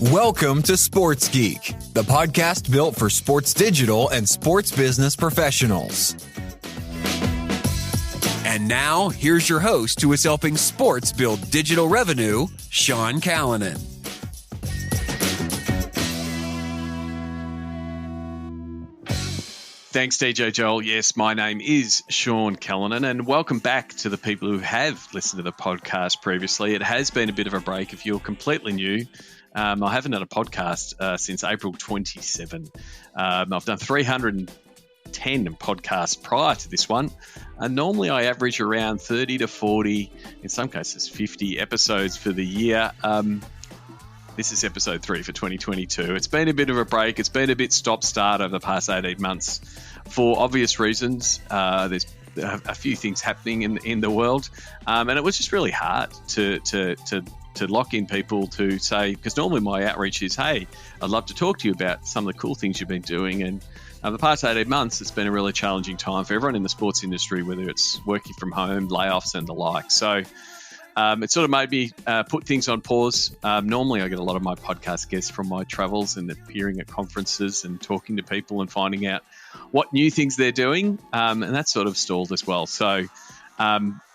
Welcome to Sports Geek, the podcast built for sports digital and sports business professionals. And now, here's your host who is helping sports build digital revenue, Sean Callanan. Thanks, DJ Joel. Yes, my name is Sean Callanan, and welcome back to the people who have listened to the podcast previously. It has been a bit of a break. If you're completely new, I haven't done a podcast since April 27. I've done 310 podcasts prior to this one. Normally, I average around 30 to 40, in some cases 50 episodes for the year. This is episode 3 for 2022. It's been a bit of a break. It's been a bit stop-start over the past 18 months for obvious reasons. There's a few things happening in the world, and it was just really hard to lock in people to say, because normally my outreach is, hey, I'd love to talk to you about some of the cool things you've been doing. And the past 18 months, it's been a really challenging time for everyone in the sports industry, whether it's working from home, layoffs and the like. So it sort of made me put things on pause. Normally I get a lot of my podcast guests from my travels and appearing at conferences and talking to people and finding out what new things they're doing. And that sort of stalled as well. So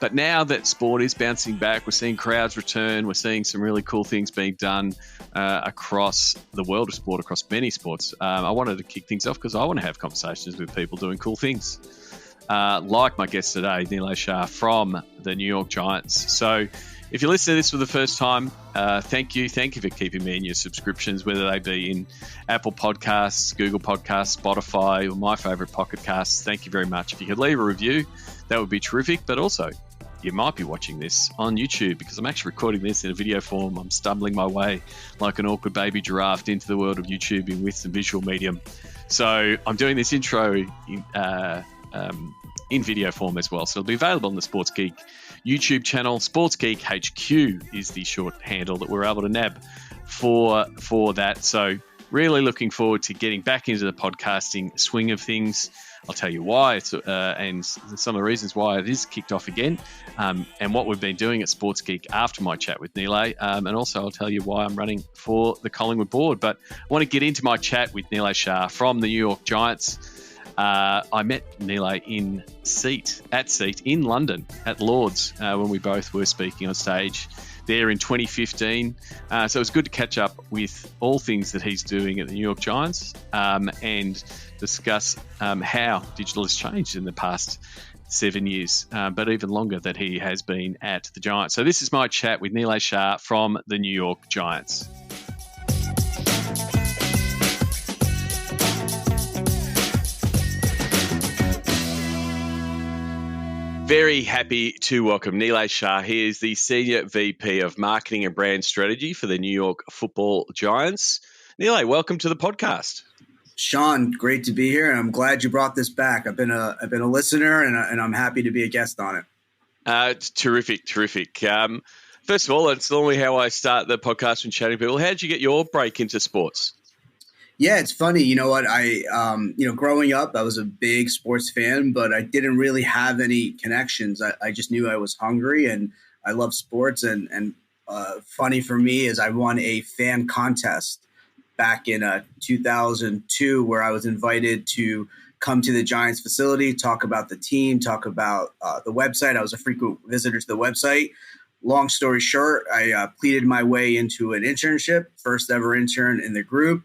but now that sport is bouncing back, we're seeing crowds return. We're seeing some really cool things being done across the world of sport, across many sports. I wanted to kick things off because I want to have conversations with people doing cool things. Like my guest today, Nilay Shah from the New York Giants. So if you listen to this for the first time, thank you. Thank you for keeping me in your subscriptions, whether they be in Apple Podcasts, Google Podcasts, Spotify, or my favorite Pocket Casts. Thank you very much. If you could leave a review, that would be terrific. But also, you might be watching this on YouTube because I'm actually recording this in a video form. I'm stumbling my way like an awkward baby giraffe into the world of YouTubing with some visual medium. So I'm doing this intro in video form as well. So it'll be available on the Sports Geek YouTube channel. Sports Geek HQ is the short handle that we're able to nab for that. So really looking forward to getting back into the podcasting swing of things. I'll tell you why, and some of the reasons why it is kicked off again, and what we've been doing at Sports Geek after my chat with Nilay, and also I'll tell you why I'm running for the Collingwood board. But I want to get into my chat with Nilay Shah from the New York Giants. I met Nilay at Seat in London at Lord's when we both were speaking on stage there in 2015. So it was good to catch up with all things that he's doing at the New York Giants and discuss how digital has changed in the past 7 years, but even longer that he has been at the Giants. So this is my chat with Nilay Shah from the New York Giants. Very happy to welcome Nilay Shah. He is the Senior VP of Marketing and Brand Strategy for the New York Football Giants. Nilay, welcome to the podcast. Sean, great to be here, and I'm glad you brought this back. I've been a listener, and I'm happy to be a guest on it. It's terrific. First of all, it's normally how I start the podcast when chatting to people. How did you get your break into sports? Yeah, it's funny. You know what? Growing up, I was a big sports fan, but I didn't really have any connections. I just knew I was hungry and I love sports. And funny for me is I won a fan contest back in 2002 where I was invited to come to the Giants facility, talk about the team, talk about the website. I was a frequent visitor to the website. Long story short, I pleaded my way into an internship, first ever intern in the group.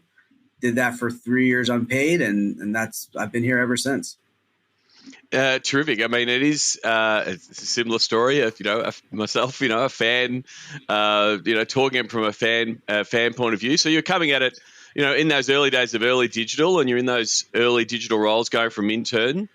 Did that for 3 years unpaid, and I've been here ever since. Terrific. I mean, it is it's a similar story. Myself, a fan, talking from a fan point of view. So you're coming at it, in those early days of early digital, and you're in those early digital roles going from intern.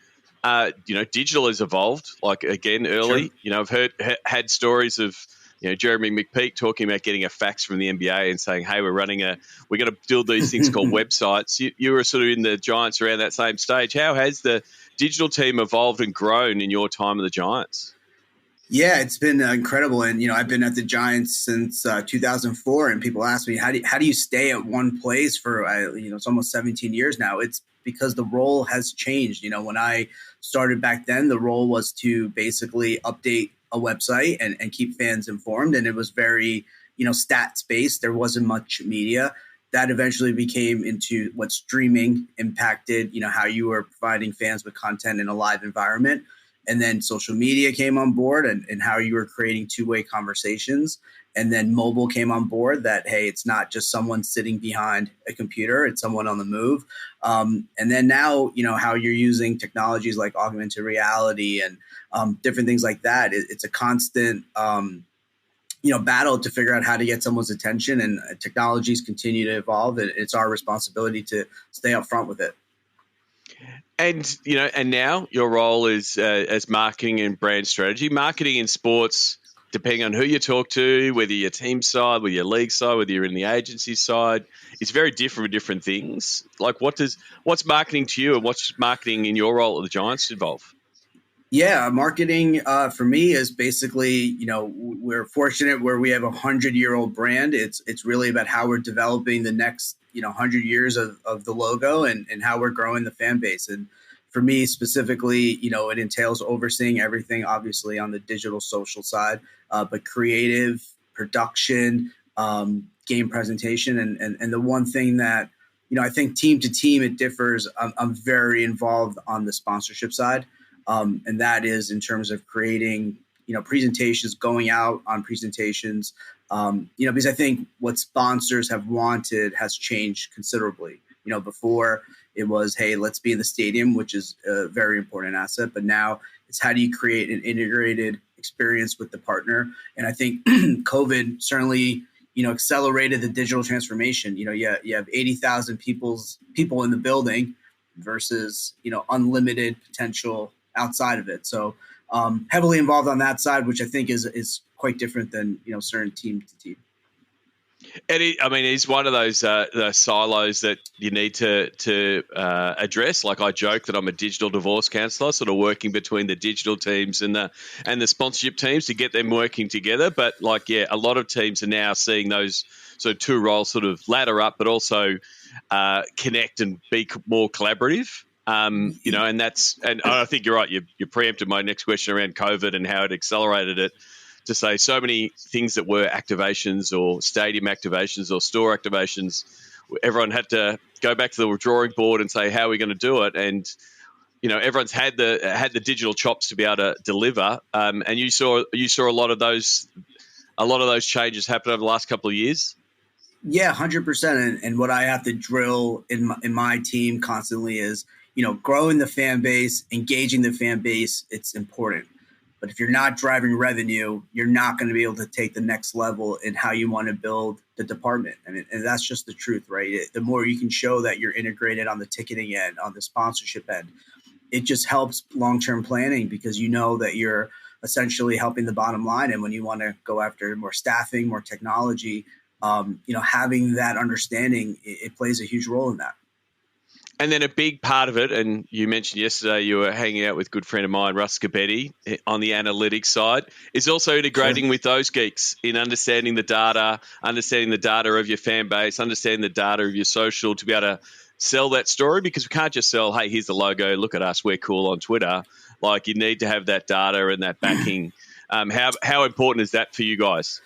Digital has evolved. Like again, early. Sure. I've had stories of. Jeremy McPeak talking about getting a fax from the NBA and saying, hey, we're going to build these things called websites. You were sort of in the Giants around that same stage. How has the digital team evolved and grown in your time of the Giants? Yeah, it's been incredible. And, I've been at the Giants since 2004, and people ask me, how do you stay at one place for, it's almost 17 years now. It's because the role has changed. When I started back then, the role was to basically update a website and keep fans informed. And it was very stats based. There wasn't much media. That eventually became into what streaming impacted, how you were providing fans with content in a live environment. And then social media came on board and how you were creating two-way conversations. And then mobile came on board that, hey, it's not just someone sitting behind a computer, it's someone on the move. And then now, how you're using technologies like augmented reality and different things like that. It's a constant, battle to figure out how to get someone's attention, and technologies continue to evolve. And it's our responsibility to stay up front with it. And, and now your role is as marketing and brand strategy. Marketing in sports, depending on who you talk to, whether you're team side, whether you're league side, whether you're in the agency side, it's very different with different things. Like what's marketing to you, and what's marketing in your role at the Giants involve? Yeah, marketing for me is basically, we're fortunate where we have a 100-year-old brand. It's really about how we're developing the next, 100 years of the logo and how we're growing the fan base. And for me specifically, it entails overseeing everything, obviously on the digital social side, but creative, production, game presentation. And the one thing that, I think team to team, it differs. I'm very involved on the sponsorship side. And that is in terms of creating, presentations, going out on presentations, because I think what sponsors have wanted has changed considerably. Before it was, hey, let's be in the stadium, which is a very important asset. But now it's how do you create an integrated experience with the partner? And I think COVID certainly, accelerated the digital transformation. You have 80,000 people in the building versus, unlimited potential outside of it. So heavily involved on that side, which I think is quite different than, certain team to team. And he's one of those silos that you need to address. Like I joke that I'm a digital divorce counselor, sort of working between the digital teams and the sponsorship teams to get them working together. But a lot of teams are now seeing those sort of two roles sort of ladder up, but also connect and be more collaborative. And I think you're right. You preempted my next question around COVID and how it accelerated it. To say so many things that were activations or stadium activations or store activations, everyone had to go back to the drawing board and say, how are we going to do it? And, everyone's had the digital chops to be able to deliver. And you saw a lot of those changes happen over the last couple of years. Yeah, 100%. And what I have to drill in my team constantly is, growing the fan base, engaging the fan base. It's important. But if you're not driving revenue, you're not going to be able to take the next level in how you want to build the department. And that's just the truth, right? The more you can show that you're integrated on the ticketing end, on the sponsorship end, it just helps long-term planning because you know that you're essentially helping the bottom line. And when you want to go after more staffing, more technology, having that understanding, it plays a huge role in that. And then a big part of it, and you mentioned yesterday you were hanging out with a good friend of mine, Russ Scabetti, on the analytics side, is also integrating with those geeks in understanding the data of your fan base, understanding the data of your social to be able to sell that story, because we can't just sell, hey, here's the logo, look at us, we're cool on Twitter. You need to have that data and that backing. How important is that for you guys?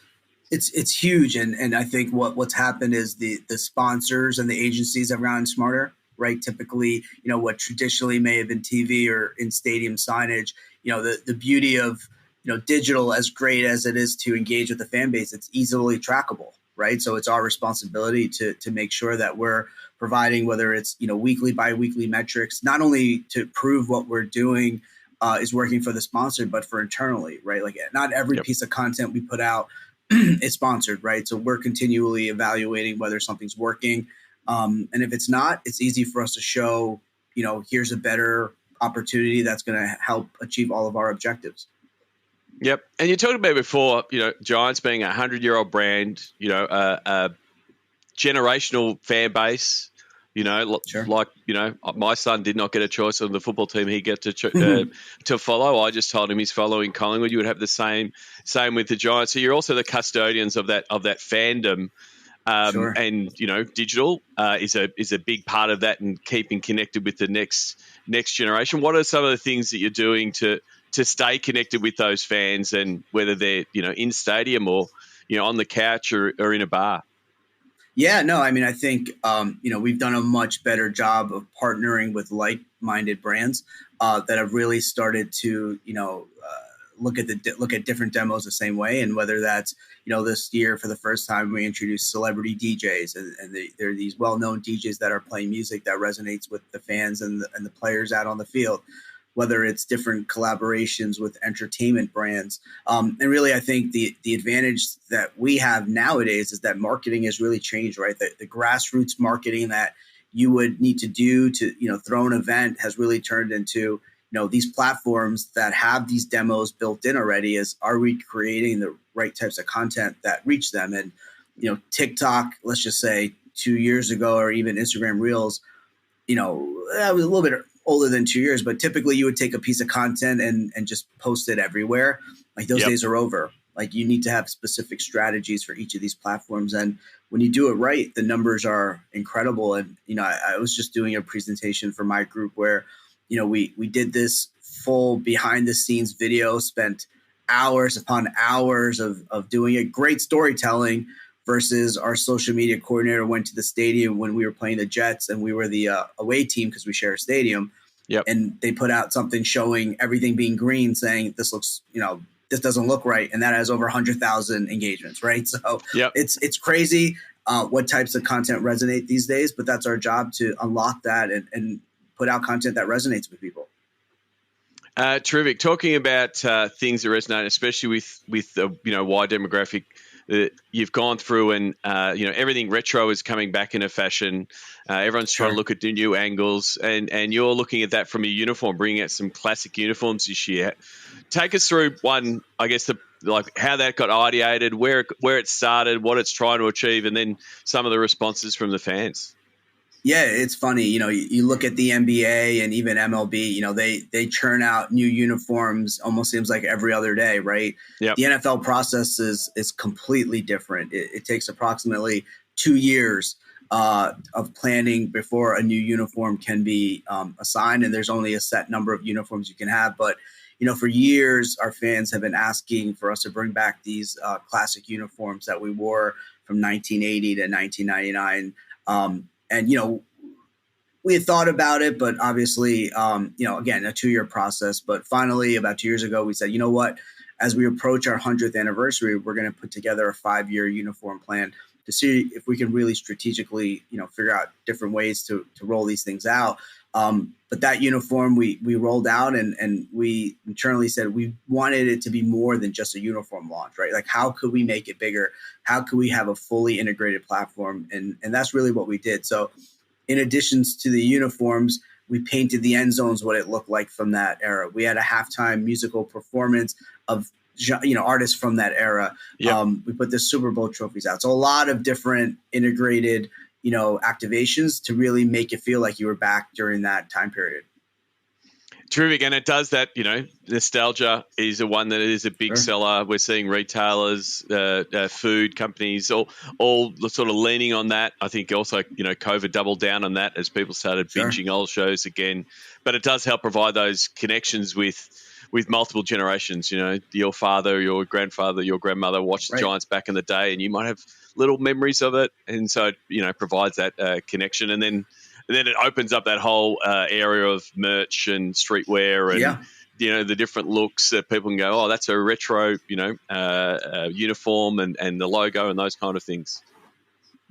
It's huge. And I think what's happened is the sponsors and the agencies have gotten smarter. Right. Typically, what traditionally may have been TV or in stadium signage, the beauty of, digital, as great as it is to engage with the fan base, it's easily trackable. Right. So it's our responsibility to make sure that we're providing, whether it's, weekly, biweekly metrics, not only to prove what we're doing is working for the sponsor, but for internally. Right. Not every piece of content we put out is sponsored. Right. So we're continually evaluating whether something's working. And if it's not, it's easy for us to show, here's a better opportunity that's going to help achieve all of our objectives. Yep. And you talked about before, Giants being a 100-year-old brand, a generational fan base, Sure. my son did not get a choice on the football team he get to follow. I just told him he's following Collingwood. You would have the same with the Giants. So you're also the custodians of that fandom. Sure. And digital is a big part of that, and keeping connected with the next generation. What are some of the things that you're doing to stay connected with those fans, and whether they're in stadium or on the couch or in a bar. Yeah, no, I mean, I think, we've done a much better job of partnering with like-minded brands that have really started to, look at different demos the same way. And whether that's, this year for the first time, we introduced celebrity DJs, and they're these well-known DJs that are playing music that resonates with the fans and the players out on the field. Whether it's different collaborations with entertainment brands. And really, I think the advantage that we have nowadays is that marketing has really changed, right? The grassroots marketing that you would need to do to, throw an event has really turned into, these platforms that have these demos built in already. Are we creating the right types of content that reach them? And, TikTok, let's just say 2 years ago, or even Instagram Reels, that was a little bit older than 2 years, but typically you would take a piece of content and just post it everywhere. Like those days are over. Like you need to have specific strategies for each of these platforms. And when you do it right, the numbers are incredible. And, I was just doing a presentation for my group where, we did this full behind the scenes video, spent hours upon hours of doing it. Great storytelling. Versus our social media coordinator went to the stadium when we were playing the Jets, and we were the away team because we share a stadium. Yep. And they put out something showing everything being green, saying this looks, this doesn't look right, and that has over 100,000 engagements, right? So it's crazy what types of content resonate these days, but that's our job to unlock that and put out content that resonates with people. Terrific. Talking about things that resonate, especially with the wide demographic that you've gone through, and everything retro is coming back into fashion. Everyone's trying to look at the new angles, and you're looking at that from a uniform, bringing out some classic uniforms this year. Take us through one, I guess, how that got ideated, where it started, what it's trying to achieve, and then some of the responses from the fans. Yeah, it's funny. You look at the NBA and even MLB, they churn out new uniforms almost seems like every other day, right? Yep. The NFL process is completely different. It takes approximately 2 years of planning before a new uniform can be assigned. And there's only a set number of uniforms you can have. But, for years, our fans have been asking for us to bring back these classic uniforms that we wore from 1980 to 1999. And, we had thought about it, but obviously, again, a 2-year process. But finally, about 2 years ago, we said, you know what, as we approach our 100th anniversary, we're going to put together a 5-year uniform plan to see if we can really strategically, figure out different ways to roll these things out. But that uniform we rolled out and we internally said we wanted it to be more than just a uniform launch, right? Like, how could we make it bigger? How could we have a fully integrated platform? And that's really what we did. So in addition to the uniforms, we painted the end zones what it looked like from that era. We had a halftime musical performance of artists from that era. Yep. We put the Super Bowl trophies out. So a lot of different integrated activations to really make it feel like you were back during that time period. Terrific. And it does that, nostalgia is the one that is a big seller. We're seeing retailers, food companies, all sort of leaning on that. I think also, COVID doubled down on that as people started binging old shows again. But it does help provide those connections with multiple generations. Your father, your grandfather, your grandmother watched the Giants back in the day, and you might have little memories of it. And so, provides that connection. And then it opens up that whole area of merch and streetwear and, the different looks that people can go, oh, that's a retro, uniform and the logo and those kind of things.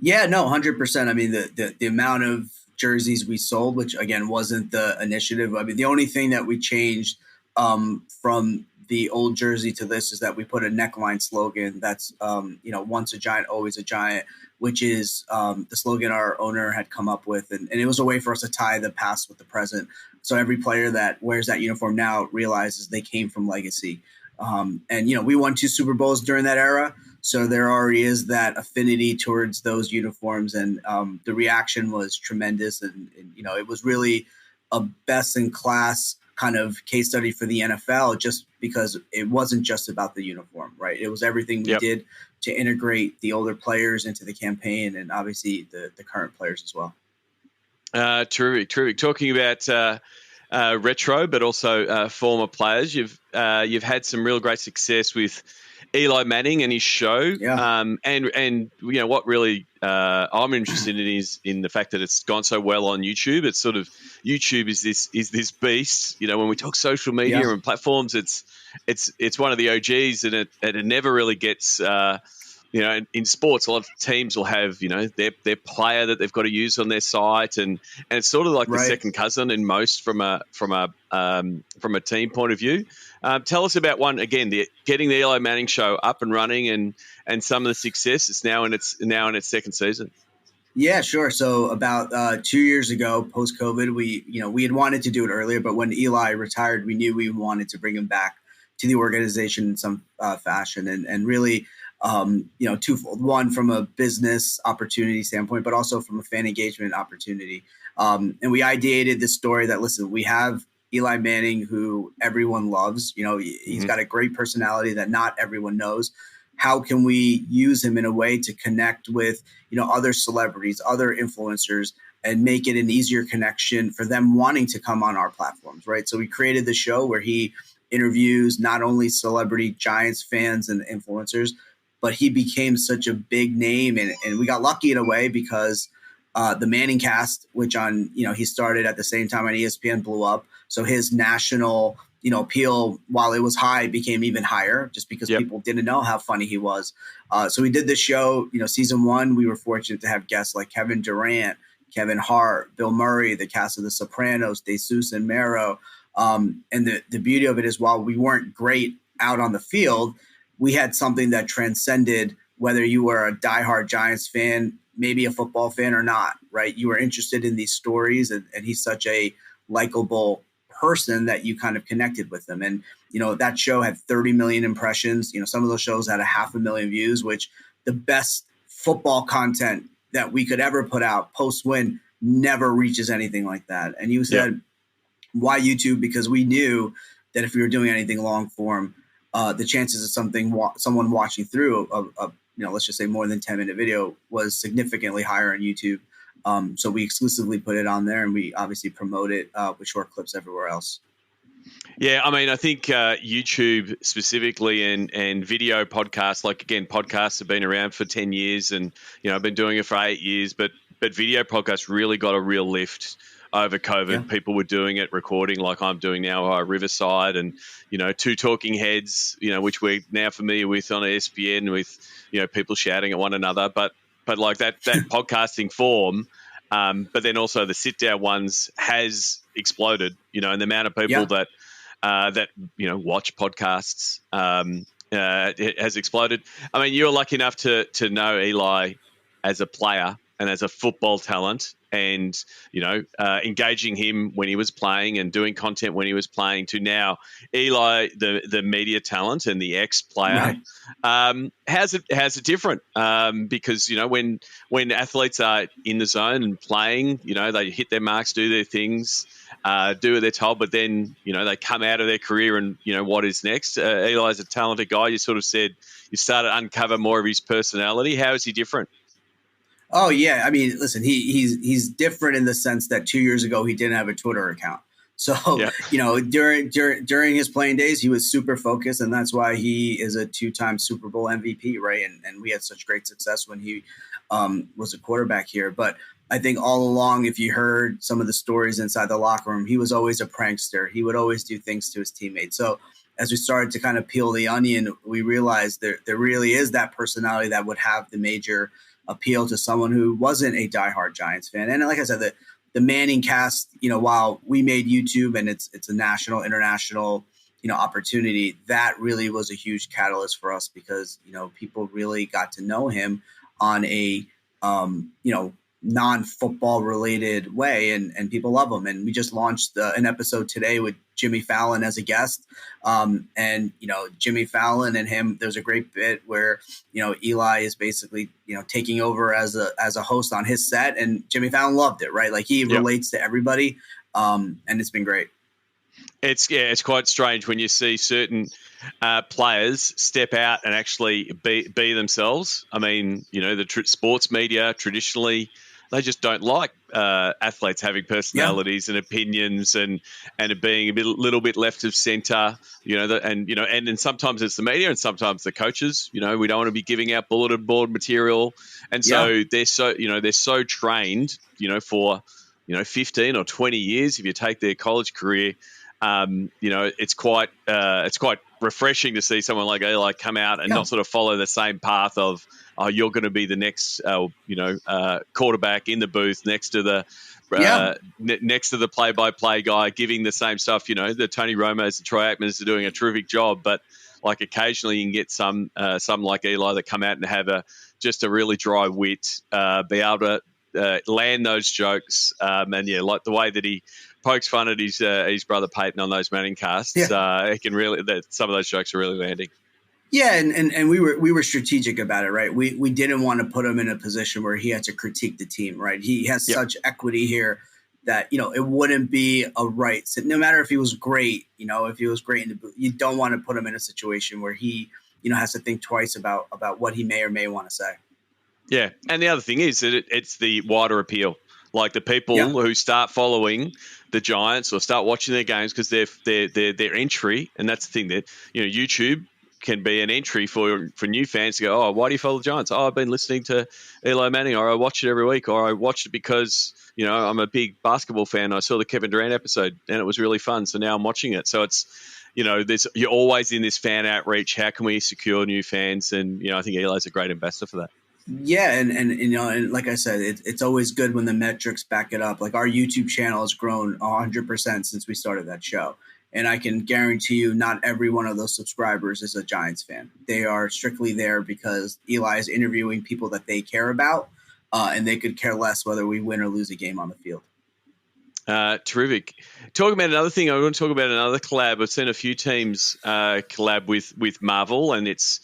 Yeah, no, 100%. I mean, the amount of jerseys we sold, which again wasn't the initiative. I mean, the only thing that we changed from the old jersey to this is that we put a neckline slogan that's, once a giant, always a giant, which is the slogan our owner had come up with. And it was a way for us to tie the past with the present. So every player that wears that uniform now realizes they came from legacy. And we won 2 Super Bowls during that era. So there already is that affinity towards those uniforms. And the reaction was tremendous. And it was really a best in class kind of case study for the NFL, just because it wasn't just about the uniform, right? It was everything we did to integrate the older players into the campaign and obviously the current players as well. Terrific. Talking about retro, but also former players, you've had some real great success with Eli Manning and his show. Yeah. And what really I'm interested in is in the fact that it's gone so well on YouTube. It's sort of YouTube is this beast. When we talk social media Yeah. and platforms, it's one of the OGs, and it never really gets. In sports, a lot of teams will have their player that they've got to use on their site, and it's sort of like the Right. second cousin in most from a team point of view. Tell us about one again, getting the Eli Manning show up and running, and some of the success. It's now in its second season. Yeah, sure. So about 2 years ago, post COVID, we had wanted to do it earlier, but when Eli retired, we knew we wanted to bring him back to the organization in some fashion, and really, twofold: one from a business opportunity standpoint, but also from a fan engagement opportunity. And we ideated this story that, listen, we have Eli Manning, who everyone loves. He's got a great personality that not everyone knows. How can we use him in a way to connect with, other celebrities, other influencers, and make it an easier connection for them wanting to come on our platforms, right? So we created the show where he interviews not only celebrity Giants fans and influencers, but he became such a big name. And we got lucky in a way because the Manning cast, which he started at the same time on ESPN, blew up. So his national appeal, while it was high, became even higher just because people didn't know how funny he was. So we did this show, season one. We were fortunate to have guests like Kevin Durant, Kevin Hart, Bill Murray, the cast of The Sopranos, DeSuze and Mero. And the beauty of it is, while we weren't great out on the field, we had something that transcended whether you were a diehard Giants fan, maybe a football fan or not, right? You were interested in these stories, and he's such a likable person that you kind of connected with them. And, that show had 30 million impressions. Some of those shows had 500,000 views, which the best football content that we could ever put out post-win never reaches anything like that. And you said, why YouTube? Because we knew that if we were doing anything long form, the chances of someone watching through let's just say more than 10-minute video was significantly higher on YouTube. So we exclusively put it on there, and we obviously promote it with short clips everywhere else. Yeah, I mean, I think YouTube specifically and video podcasts, podcasts have been around for 10 years, and, I've been doing it for 8 years, but video podcasts really got a real lift over COVID. Yeah. People were doing it, recording like I'm doing now at Riverside, and, two talking heads, which we're now familiar with on ESPN with, people shouting at one another, but like that podcasting form, but then also the sit down ones has exploded, and the amount of people that watch podcasts it has exploded. I mean, you're lucky enough to know Eli as a player and as a football talent, and engaging him when he was playing and doing content when he was playing, to now Eli, the media talent and the ex-player. Right. How's it different? Because when athletes are in the zone and playing, they hit their marks, do their things, do what they're told, but then they come out of their career and what is next? Eli's a talented guy. You sort of said you started to uncover more of his personality. How is he different? Oh yeah, I mean, listen, he's different in the sense that 2 years ago he didn't have a Twitter account. So during his playing days, he was super focused, and that's why he is a 2-time Super Bowl MVP, right? And we had such great success when he was a quarterback here. But I think all along, if you heard some of the stories inside the locker room, he was always a prankster. He would always do things to his teammates. So as we started to kind of peel the onion, we realized there really is that personality that would have the major appeal to someone who wasn't a diehard Giants fan. And like I said, the Manning cast, while we made YouTube and it's a national, international, opportunity, that really was a huge catalyst for us because, people really got to know him on a, non-football related way, and people love him. And we just launched an episode today with Jimmy Fallon as a guest. And Jimmy Fallon and him, there's a great bit where, Eli is basically, taking over as a host on his set, and Jimmy Fallon loved it, right? Like he relates to everybody. And it's been great. It's quite strange when you see certain players step out and actually be themselves. I mean, the sports media traditionally they just don't like athletes having personalities and opinions and being little bit left of center. And sometimes it's the media and sometimes the coaches. We don't want to be giving out bulletin board material, and so they're so trained. For 15 or 20 years, if you take their college career. It's quite refreshing to see someone like Eli come out and not sort of follow the same path of, you're going to be the next, quarterback in the booth next to the next to the play-by-play guy, giving the same stuff. The Tony Romos and Troy Aikmans are doing a terrific job, but like occasionally you can get some like Eli that come out and have just a really dry wit, be able to land those jokes, and like the way that he pokes fun at his brother Peyton on those Manning casts. It can really, some of those jokes are really landing. Yeah, and we were strategic about it, right? We didn't want to put him in a position where he had to critique the team, right? He has such equity here that it wouldn't be a right. So no matter if he was great, if he was great you don't want to put him in a situation where he has to think twice about what he may or may want to say. Yeah, and the other thing is that it's the wider appeal. Like the people who start following the Giants or start watching their games because their entry, and that's the thing that YouTube can be an entry for new fans to go, oh, why do you follow the Giants? Oh, I've been listening to Eli Manning, or I watch it every week, or I watched it because I'm a big basketball fan. I saw the Kevin Durant episode and it was really fun, so now I'm watching it. So it's you're always in this fan outreach. How can we secure new fans? And I think Eli's a great ambassador for that. Yeah, and like I said, it's always good when the metrics back it up. Like our YouTube channel has grown 100% since we started that show. And I can guarantee you not every one of those subscribers is a Giants fan. They are strictly there because Eli is interviewing people that they care about, and they could care less whether we win or lose a game on the field. Terrific. Talking about another thing, I want to talk about another collab. I've seen a few teams collab with Marvel, and it's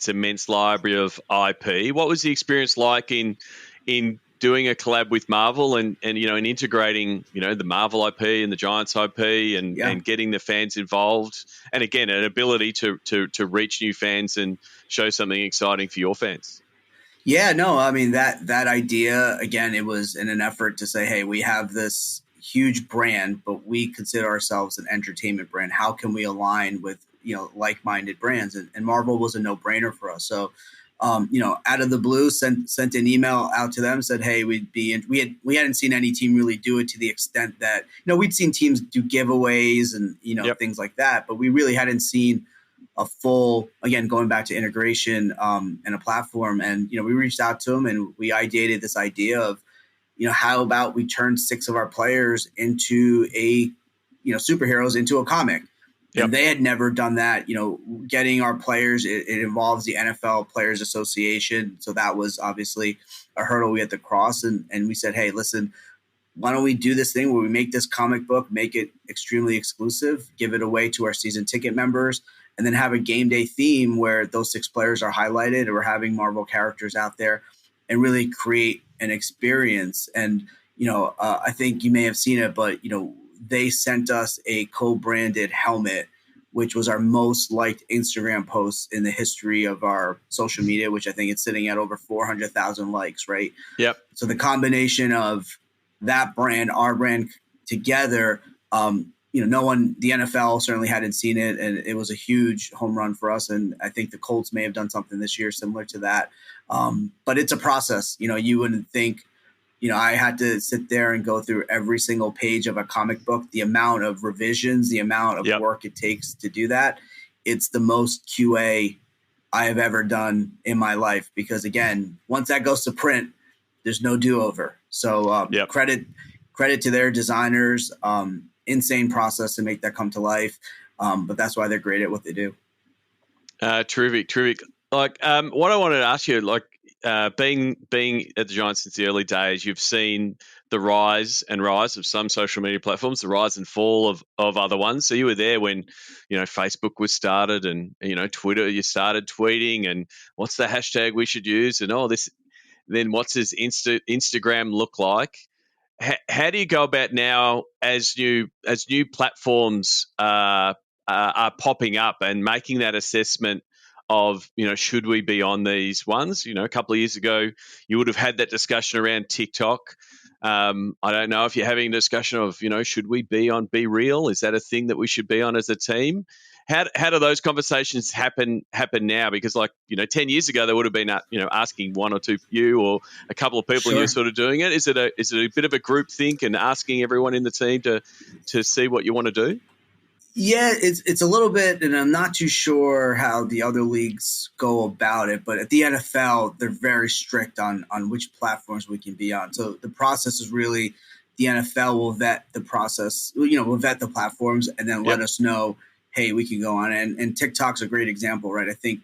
immense library of IP. What was the experience like in doing a collab with Marvel and in integrating the Marvel IP and the Giants IP and getting the fans involved, and again an ability to reach new fans and show something exciting for your fans? Yeah, no, I mean that idea, again, it was in an effort to say, hey, we have this huge brand, but we consider ourselves an entertainment brand. How can we align with like-minded brands? And Marvel was a no-brainer for us. So out of the blue, sent an email out to them, said, hey, we hadn't seen any team really do it to the extent that we'd seen teams do giveaways and things like that, but we really hadn't seen a full, again, going back to integration and a platform. And we reached out to them and we ideated this idea of how about we turn 6 of our players into superheroes into a comic. And they had never done that. Getting our players, it involves the NFL Players Association. So that was obviously a hurdle we had to cross. And we said, hey, listen, why don't we do this thing where we make this comic book, make it extremely exclusive, give it away to our season ticket members, and then have a game day theme where those 6 players are highlighted, or we're having Marvel characters out there, and really create an experience. And, I think you may have seen it, but, they sent us a co-branded helmet, which was our most liked Instagram post in the history of our social media, which I think it's sitting at over 400,000 likes, right? Yep. So the combination of that brand, our brand together, no one, the NFL certainly hadn't seen it, and it was a huge home run for us. And I think the Colts may have done something this year similar to that. But it's a process. You wouldn't think, I had to sit there and go through every single page of a comic book, the amount of revisions, the amount of work it takes to do that. It's the most QA I have ever done in my life, because again, once that goes to print, there's no do-over. So credit to their designers, insane process to make that come to life. But that's why they're great at what they do. Terrific. Like, what I wanted to ask you, like, being at the Giants since the early days, you've seen the rise of some social media platforms, the rise and fall of other ones. So you were there when, Facebook was started, and, Twitter, you started tweeting, and what's the hashtag we should use, and all this. Then what's his Instagram look like? How do you go about now as new platforms are popping up and making that assessment of, should we be on these ones? A couple of years ago, you would have had that discussion around TikTok. I don't know if you're having a discussion of, should we be on Be Real? Is that a thing that we should be on as a team? How do those conversations happen now? Because 10 years ago, they would have been, asking one or two you or a couple of people and you're sort of doing it. Is it a bit of a group think and asking everyone in the team to see what you want to do? Yeah, it's a little bit, and I'm not too sure how the other leagues go about it, but at the NFL, they're very strict on which platforms we can be on. So the process is really the NFL will vet the process, will vet the platforms and then let us know, hey, we can go on. And TikTok's a great example, right? I think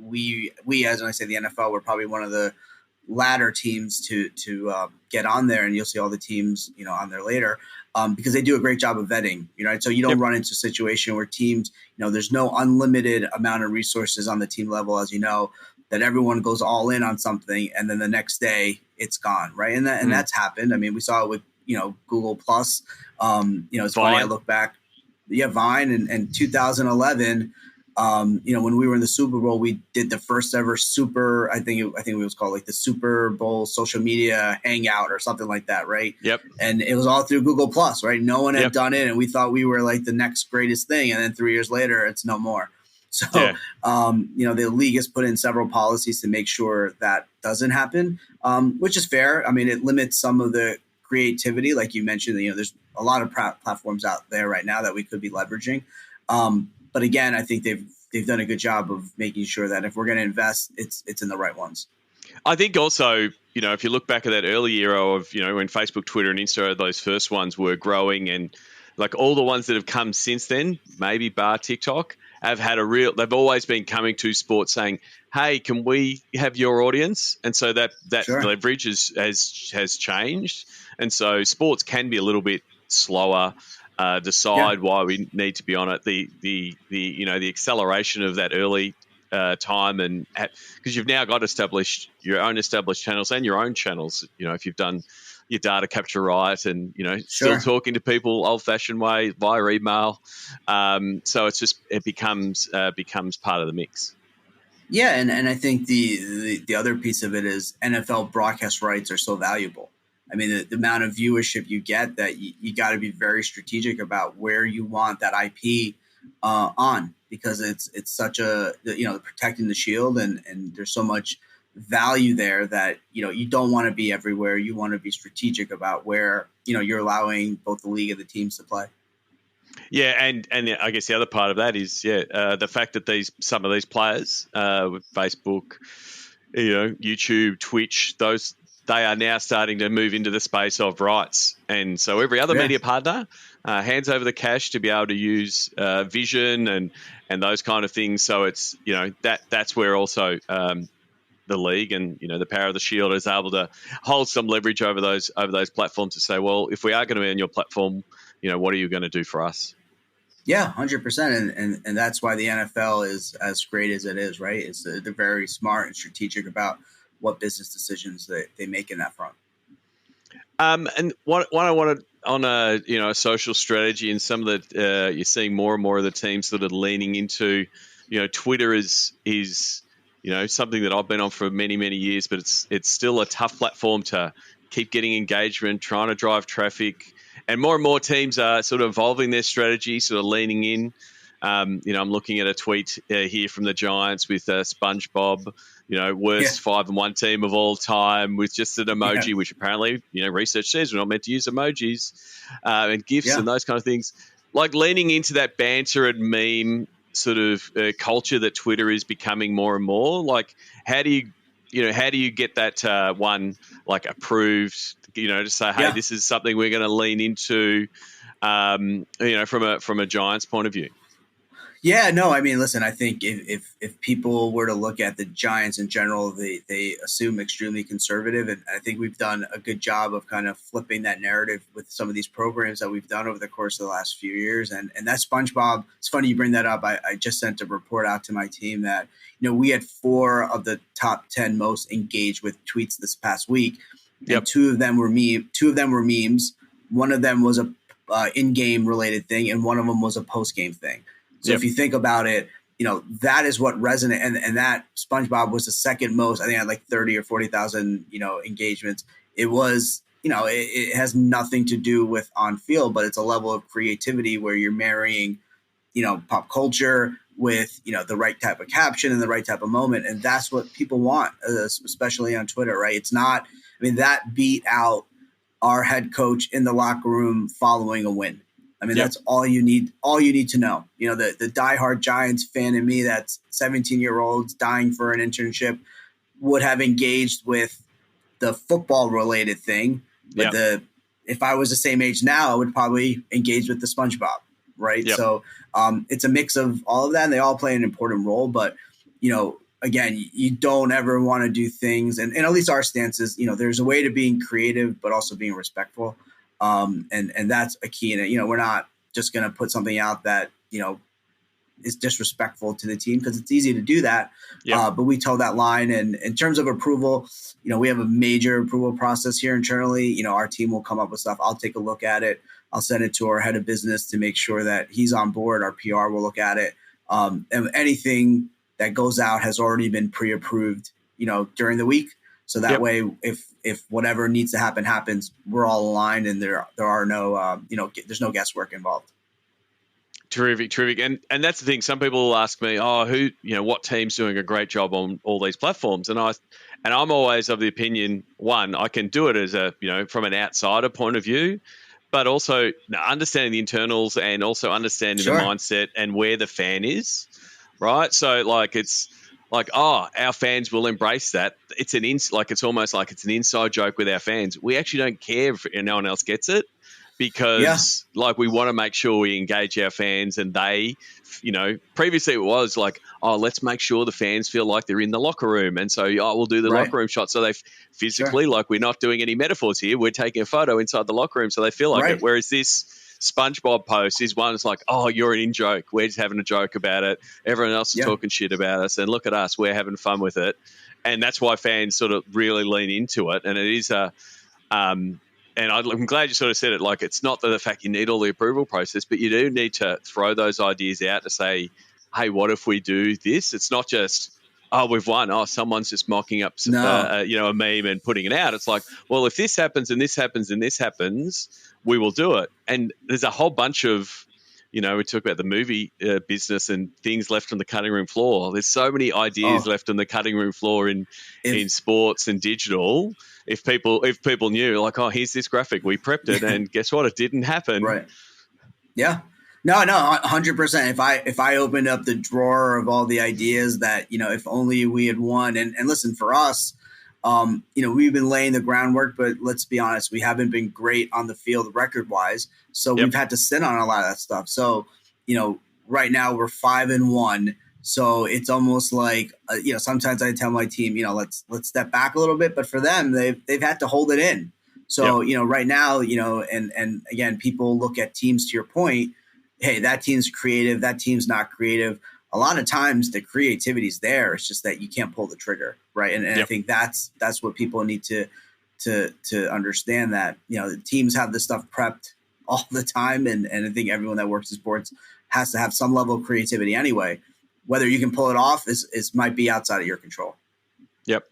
we as when I say the NFL, we're probably one of the latter teams to get on there, and you'll see all the teams, on there later. Because they do a great job of vetting, right? So you don't run into a situation where teams, there's no unlimited amount of resources on the team level, as you know, that everyone goes all in on something and then the next day it's gone, right? And that's happened. I mean, we saw it with, Google Plus. It's funny, I look back, Vine and 2011. When we were in the Super Bowl, we did the first ever I think it was called the Super Bowl social media hangout or something like that, right? Yep. And it was all through Google Plus, right? No one had done it, and we thought we were the next greatest thing, and then 3 years later, it's no more. So, the league has put in several policies to make sure that doesn't happen, which is fair. I mean, it limits some of the creativity, like you mentioned. There's a lot of platforms out there right now that we could be leveraging. But again, I think they've done a good job of making sure that if we're going to invest, it's in the right ones. I think also, if you look back at that early era of, when Facebook, Twitter, and Insta, those first ones were growing, and all the ones that have come since then, maybe bar TikTok, have had they've always been coming to sports saying, hey, can we have your audience? And so that leverage has changed. And so sports can be a little bit slower. Decide why we need to be on it. The acceleration of that early time, and because you've now got your own established channels and your own channels. If you've done your data capture right, and still talking to people old-fashioned way via email. So it becomes part of the mix. Yeah, and I think the other piece of it is NFL broadcast rights are so valuable. I mean, the amount of viewership you get, that you got to be very strategic about where you want that IP on, because it's such protecting the shield, and there's so much value there that, you don't want to be everywhere. You want to be strategic about where, you're allowing both the league and the teams to play. Yeah, and I guess the other part of that is, the fact that some of these players with Facebook, YouTube, Twitch, they are now starting to move into the space of rights. And so every other media partner hands over the cash to be able to use vision and those kind of things. So it's, that's where also the league and, the power of the shield is able to hold some leverage over those platforms to say, well, if we are going to be on your platform, what are you going to do for us? Yeah, 100%. And that's why the NFL is as great as it is, right? They're very smart and strategic about what business decisions they make in that front. And what I wanted on a social strategy, and some of the you're seeing more and more of the teams that are leaning into, Twitter is something that I've been on for many years, but it's still a tough platform to keep getting engagement, trying to drive traffic, and more teams are sort of evolving their strategy, sort of leaning in. I'm looking at a tweet here from the Giants with SpongeBob, worst 5-1 team of all time, with just an emoji, which apparently, research says we're not meant to use emojis and GIFs and those kind of things. Leaning into that banter and meme sort of culture that Twitter is becoming more and more. How do you get that one approved? To say, hey, this is something we're going to lean into. From a Giants point of view. Yeah, no, I mean, listen, I think if people were to look at the Giants in general, they assume extremely conservative. And I think we've done a good job of kind of flipping that narrative with some of these programs that we've done over the course of the last few years. And that SpongeBob, it's funny you bring that up. I just sent a report out to my team that, we had 4 of the top 10 most engaged with tweets this past week. And 2 of them were memes. One of them was a in-game related thing, and one of them was a post-game thing. So if you think about it, that is what resonated. And that SpongeBob was the second most, I think I had like 30 or 40,000, engagements. It was, it has nothing to do with on field, but it's a level of creativity where you're marrying, pop culture with, the right type of caption and the right type of moment. And that's what people want, especially on Twitter, right? It's not, that beat out our head coach in the locker room following a win. That's all you need to know. The diehard Giants fan in me, that's 17-year-olds dying for an internship, would have engaged with the football related thing. But if I was the same age now, I would probably engage with the SpongeBob. Right. Yep. So it's a mix of all of that, and they all play an important role. But, again, you don't ever want to do things. And at least our stance is, there's a way to being creative, but also being respectful. And that's a key in it. We're not just going to put something out that, is disrespectful to the team, because it's easy to do that. Yep. But we toe that line. And in terms of approval, we have a major approval process here internally. Our team will come up with stuff. I'll take a look at it. I'll send it to our head of business to make sure that he's on board. Our PR will look at it. And anything that goes out has already been pre-approved, during the week. So that way, if whatever needs to happen happens, we're all aligned, and there are no, there's no guesswork involved. Terrific. And that's the thing. Some people will ask me, what team's doing a great job on all these platforms? And I'm always of the opinion, one, I can do it as from an outsider point of view, but also understanding the internals and also understanding the mindset and where the fan is, right? So it's like, our fans will embrace that. It's it's almost like it's an inside joke with our fans. We actually don't care if no one else gets it, because we want to make sure we engage our fans, and they, previously it was like, let's make sure the fans feel like they're in the locker room. And so, we'll do the locker room shot. So they physically, we're not doing any metaphors here. We're taking a photo inside the locker room so they feel like it. Whereas this SpongeBob post is one that's like, you're an in-joke. We're just having a joke about it. Everyone else is talking shit about us. And look at us. We're having fun with it. And that's why fans sort of really lean into it. And it is and I'm glad you sort of said it. It's not the fact you need all the approval process, but you do need to throw those ideas out to say, hey, what if we do this? It's not just, we've won. Someone's just mocking up, a meme and putting it out. It's like, well, if this happens and this happens and this happens, we will do it. And there's a whole bunch of, we talk about the movie business and things left on the cutting room floor. There's so many ideas left on the cutting room floor in sports and digital. If people knew, here's this graphic, we prepped it, and guess what? It didn't happen. Right. Yeah. No, 100%. If I opened up the drawer of all the ideas that, if only we had won, and listen, for us, we've been laying the groundwork, but let's be honest, we haven't been great on the field record wise. So we've had to sit on a lot of that stuff. So, right now we're 5-1. So it's almost like, sometimes I tell my team, let's step back a little bit, but for them, they've had to hold it in. So, right now, and again, people look at teams, to your point, hey, that team's creative, that team's not creative. A lot of times the creativity is there. It's just that you can't pull the trigger. Right. And I think that's what people need to understand, that, the teams have this stuff prepped all the time. And I think everyone that works in sports has to have some level of creativity anyway. Whether you can pull it off is might be outside of your control. Yep.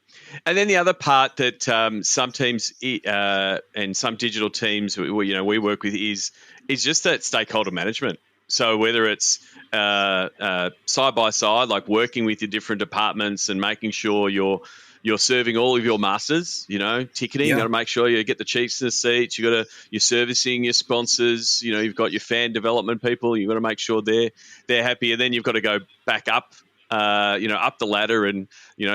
And then the other part that some teams and some digital teams we work with is just that stakeholder management. So whether it's side by side, like working with your different departments and making sure you're serving all of your masters, ticketing, you got to make sure you get the chiefs in the seats. You're servicing your sponsors, you've got your fan development people. You've got to make sure they're happy. And then you've got to go back up, up the ladder and,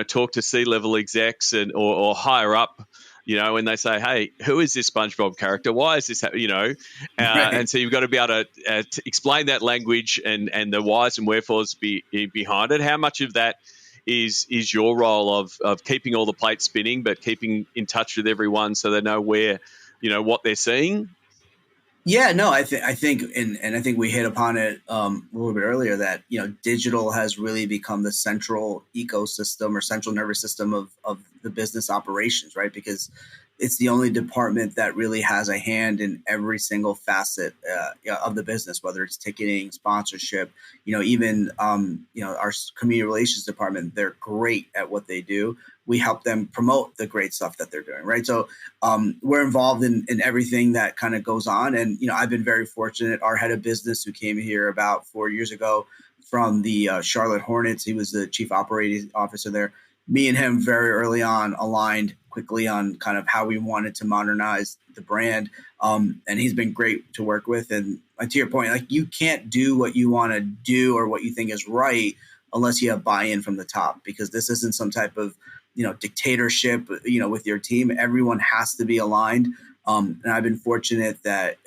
talk to C-level execs or higher up, when they say, hey, who is this SpongeBob character? Why is this, right. And so you've got to be able to explain that language and the whys and wherefores behind it. How much of that is your role of keeping all the plates spinning, but keeping in touch with everyone so they know where, what they're seeing? Yeah, no, I think, and I think we hit upon it a little bit earlier, that, digital has really become the central ecosystem or central nervous system of the business operations, right? Because it's the only department that really has a hand in every single facet of the business, whether it's ticketing, sponsorship, even our community relations department. They're great at what they do. We help them promote the great stuff that they're doing, right? So we're involved in everything that kind of goes on. And, I've been very fortunate. Our head of business, who came here about 4 years ago from the Charlotte Hornets, he was the chief operating officer there. Me and him very early on aligned quickly on kind of how we wanted to modernize the brand. And he's been great to work with. And to your point, like, you can't do what you want to do or what you think is right unless you have buy-in from the top, because this isn't some type of, dictatorship, with your team. Everyone has to be aligned. And I've been fortunate that,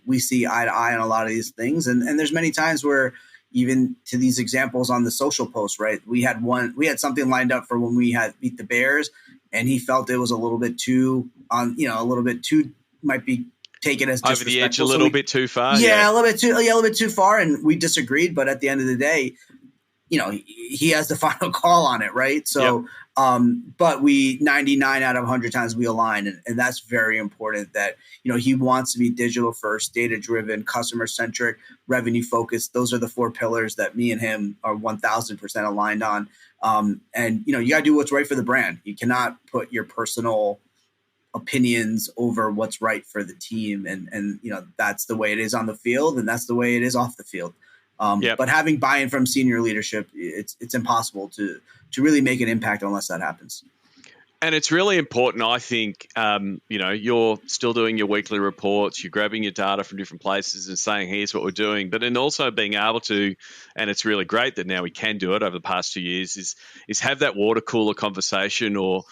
we see eye to eye on a lot of these things. And there's many times where, even to these examples on the social post, right? We had something lined up for when we had beat the Bears, and he felt it was a little bit too might be taken as over the edge a little bit too far. Yeah, a little bit too far. And we disagreed, but at the end of the day, he has the final call on it, right? So, but we 99 out of 100 times we align, and that's very important. That he wants to be digital first, data driven, customer centric, revenue focused. Those are the 4 pillars that me and him are 1,000% aligned on. And you got to do what's right for the brand. You cannot put your personal opinions over what's right for the team, and that's the way it is on the field, and that's the way it is off the field. But having buy-in from senior leadership, it's impossible to really make an impact unless that happens. And it's really important, I think, you're still doing your weekly reports, you're grabbing your data from different places and saying, here's what we're doing. But then also being able to, and it's really great that now we can do it over the past 2 years, is have that water cooler conversation or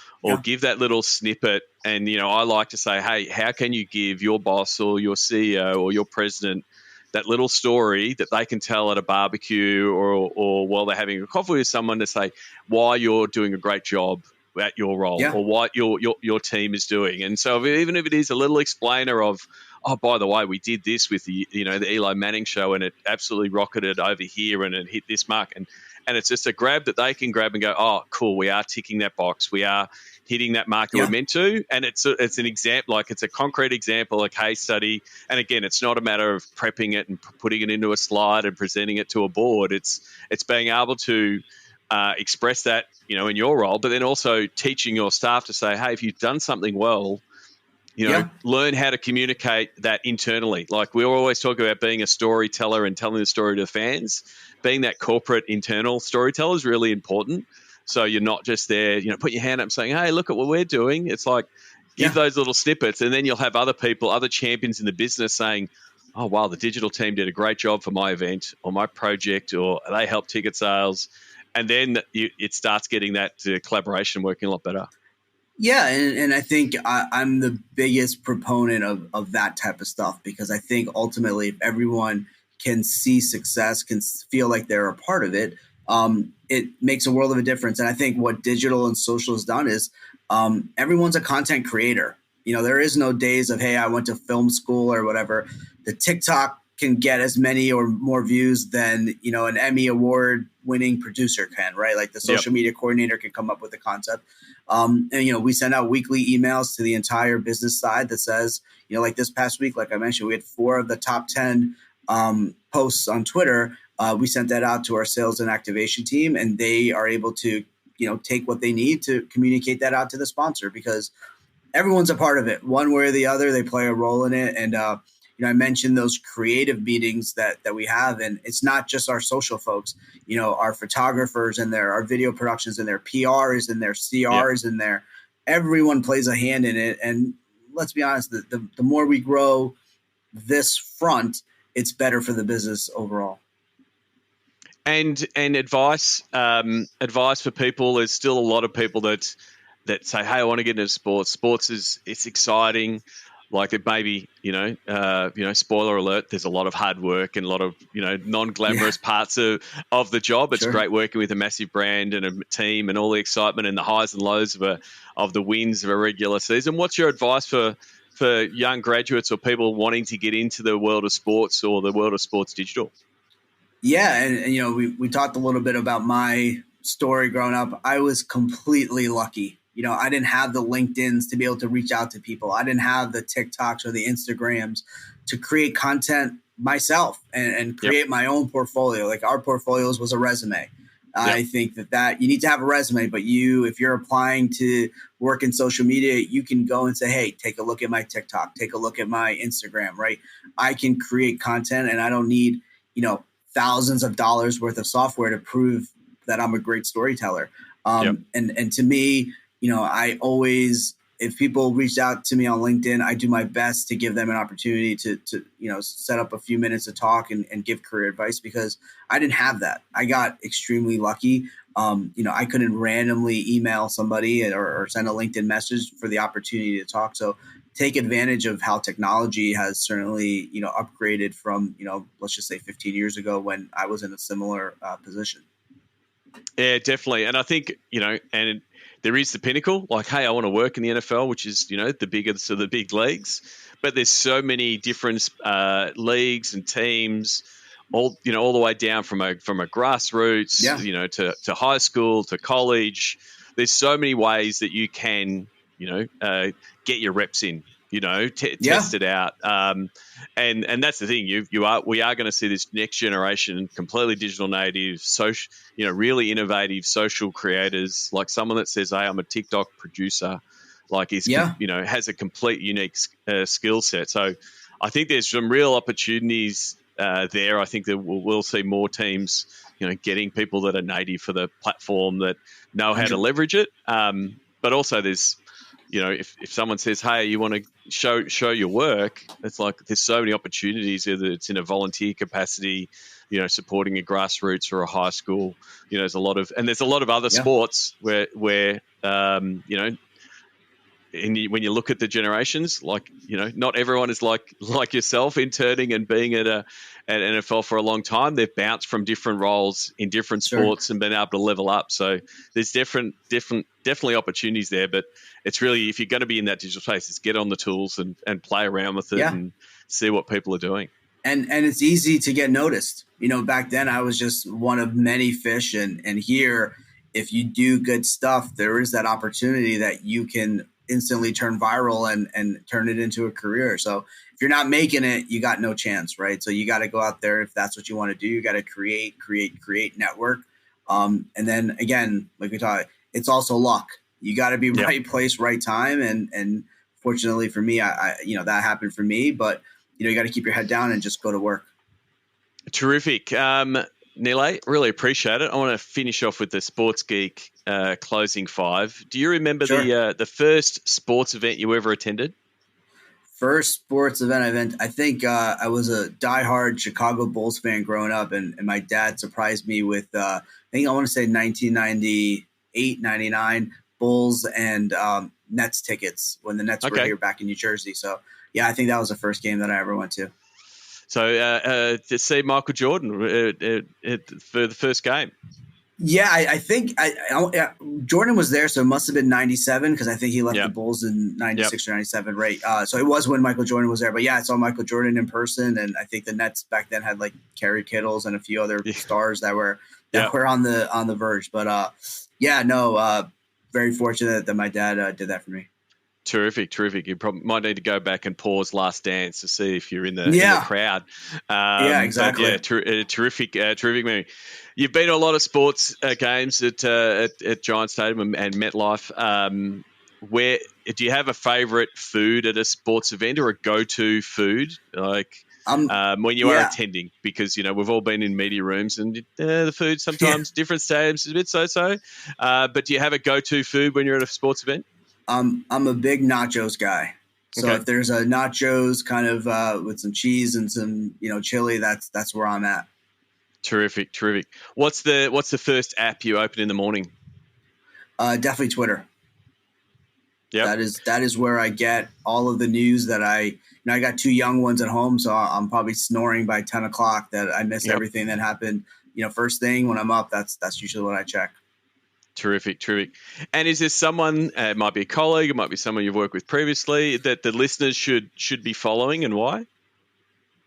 give that little snippet. And, I like to say, hey, how can you give your boss or your CEO or your president that little story that they can tell at a barbecue or while they're having a coffee with someone to say why you're doing a great job at your role or what your team is doing. And so even if it is a little explainer of, oh, by the way, we did this with the Eli Manning show and it absolutely rocketed over here and it hit this mark. And it's just a grab that they can grab and go, oh, cool, we are ticking that box. We are hitting that mark that we're meant to. And it's an example, like it's a concrete example, a case study. And again, it's not a matter of prepping it and putting it into a slide and presenting it to a board. It's being able to express that, in your role, but then also teaching your staff to say, hey, if you've done something well, learn how to communicate that internally. Like we always talk about being a storyteller and telling the story to the fans. Being that corporate internal storyteller is really important. So you're not just there, put your hand up and saying, hey, look at what we're doing. It's like give those little snippets, and then you'll have other people, other champions in the business saying, oh, wow, the digital team did a great job for my event or my project, or they helped ticket sales. And then it starts getting that collaboration working a lot better. Yeah, and I think I'm the biggest proponent of that type of stuff, because I think ultimately if everyone can see success, can feel like they're a part of it, it makes a world of a difference. And I think what digital and social has done is everyone's a content creator. There is no days of, hey, I went to film school or whatever. The TikTok can get as many or more views than, an Emmy award winning producer can, right? Like the social media coordinator can come up with the concept. And, we send out weekly emails to the entire business side that says, like this past week, like I mentioned, we had 4 of the top 10 posts on Twitter. We sent that out to our sales and activation team, and they are able to, take what they need to communicate that out to the sponsor, because everyone's a part of it. One way or the other, they play a role in it. And, I mentioned those creative meetings that we have, and it's not just our social folks, our photographers in there, our video productions in there, PRs in there, CRs in there. Everyone plays a hand in it. And let's be honest, the more we grow this front, it's better for the business overall. And advice for people. There's still a lot of people that say, hey, I want to get into sports. Sports it's exciting. Like it may be, spoiler alert, there's a lot of hard work and a lot of, non-glamorous parts of the job. It's great working with a massive brand and a team and all the excitement and the highs and lows of the wins of a regular season. What's your advice for young graduates or people wanting to get into the world of sports or the world of sports digital? Yeah. And we talked a little bit about my story growing up, I was completely lucky. I didn't have the LinkedIns to be able to reach out to people. I didn't have the TikToks or the Instagrams to create content myself and create my own portfolio. Like our portfolios was a resume. I think that you need to have a resume, but if you're applying to work in social media, you can go and say, hey, take a look at my TikTok, take a look at my Instagram, right? I can create content and I don't need, thousands of dollars worth of software to prove that I'm a great storyteller. And to me, I always, if people reach out to me on LinkedIn, I do my best to give them an opportunity to set up a few minutes to talk and give career advice, because I didn't have that. I got extremely lucky. I couldn't randomly email somebody or send a LinkedIn message for the opportunity to talk. So take advantage of how technology has certainly, upgraded from, let's just say 15 years ago when I was in a similar position. Yeah, definitely. And I think, and there is the pinnacle, like, hey, I want to work in the NFL, which is, the biggest of the big leagues. But there's so many different leagues and teams, all the way down from a grassroots, to high school, to college. There's so many ways that you can, get your reps in. Test it out. And that's the thing. We are going to see this next generation, completely digital native, social, really innovative social creators, like someone that says, hey, I'm a TikTok producer, like has a complete unique skill set. So I think there's some real opportunities there. I think that we'll see more teams, getting people that are native for the platform, that know how to leverage it. But also there's, if someone says, hey, you want to show your work, it's like there's so many opportunities, whether it's in a volunteer capacity, supporting a grassroots or a high school. There's a lot of other sports where when you look at the generations, like, not everyone is like yourself, interning and being at NFL for a long time. They've bounced from different roles in different sports and been able to level up. So there's definitely opportunities there, but it's really, if you're going to be in that digital space, it's get on the tools and play around with it and see what people are doing. And it's easy to get noticed. Back then I was just one of many fish, and here, if you do good stuff, there is that opportunity that you can instantly turn viral and turn it into a career. So if you're not making it, you got no chance, right? So you got to go out there. If that's what you want to do, you got to create network. And then again, like we talked, it's also luck. You got to be right place, right time. And fortunately for me, I that happened for me, but you got to keep your head down and just go to work. Terrific. Nilay, really appreciate it. I want to finish off with the Sports Geek closing five. Do you remember the first sports event you ever attended? First sports event, I think I was a diehard Chicago Bulls fan growing up, and my dad surprised me with, I want to say 1998, 99 Bulls and Nets tickets when the Nets were here back in New Jersey. So, yeah, I think that was the first game that I ever went to. So to see Michael Jordan for the first game. Yeah, I think Jordan was there, so it must have been 97 because I think he left the Bulls in 96 or 97, right? So it was when Michael Jordan was there. But yeah, I saw Michael Jordan in person, and I think the Nets back then had like Kerry Kittles and a few other stars that were on the verge. But very fortunate that my dad did that for me. Terrific. You probably might need to go back and pause Last Dance to see if you're in the crowd. Exactly. Terrific movie. You've been to a lot of sports games at Giant Stadium and MetLife. Where do you have a favorite food at a sports event, or a go-to food when you are attending? Because we've all been in media rooms, and the food sometimes different stadiums is a bit so. But do you have a go-to food when you're at a sports event? I'm a big nachos guy. So if there's a nachos kind of with some cheese and some chili, that's where I'm at. Terrific. What's the first app you open in the morning? Definitely Twitter. Yeah, that is where I get all of the news that I got two young ones at home, so I'm probably snoring by 10 o'clock that I miss everything that happened. First thing when I'm up, that's usually what I check. Terrific. And is there someone, it might be a colleague, it might be someone you've worked with previously, that the listeners should be following, and why?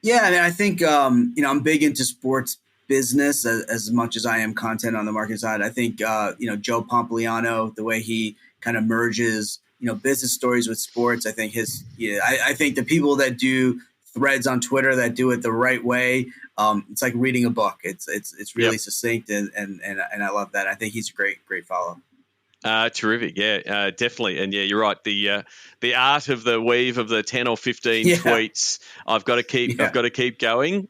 Yeah, I mean, I think I'm big into sports business as much as I am content on the marketing side. I think, Joe Pompliano, the way he kind of merges, business stories with sports. I think I think the people that do threads on Twitter that do it the right way, it's like reading a book. It's really succinct and I love that. I think he's a great follow. Terrific, yeah, definitely, and yeah, you're right. The art of the weave of the 10 or 15 tweets, I've got to keep going,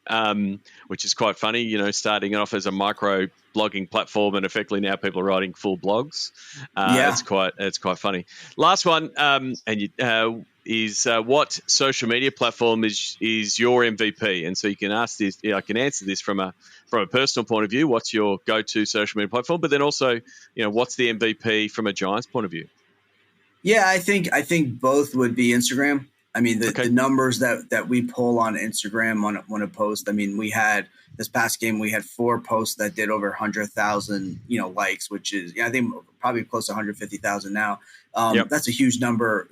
which is quite funny. Starting off as a micro blogging platform, and effectively now people are writing full blogs. It's quite funny. Last one, is what social media platform is your MVP? And so you can ask this. I can answer this from a personal point of view. What's your go-to social media platform? But then also, what's the MVP from a Giants point of view? Yeah, I think both would be Instagram. I mean, the numbers that we pull on Instagram on a post. I mean, we had this past game, we had 4 posts that did over 100,000, likes, which is, I think probably close to 150,000 now. That's a huge number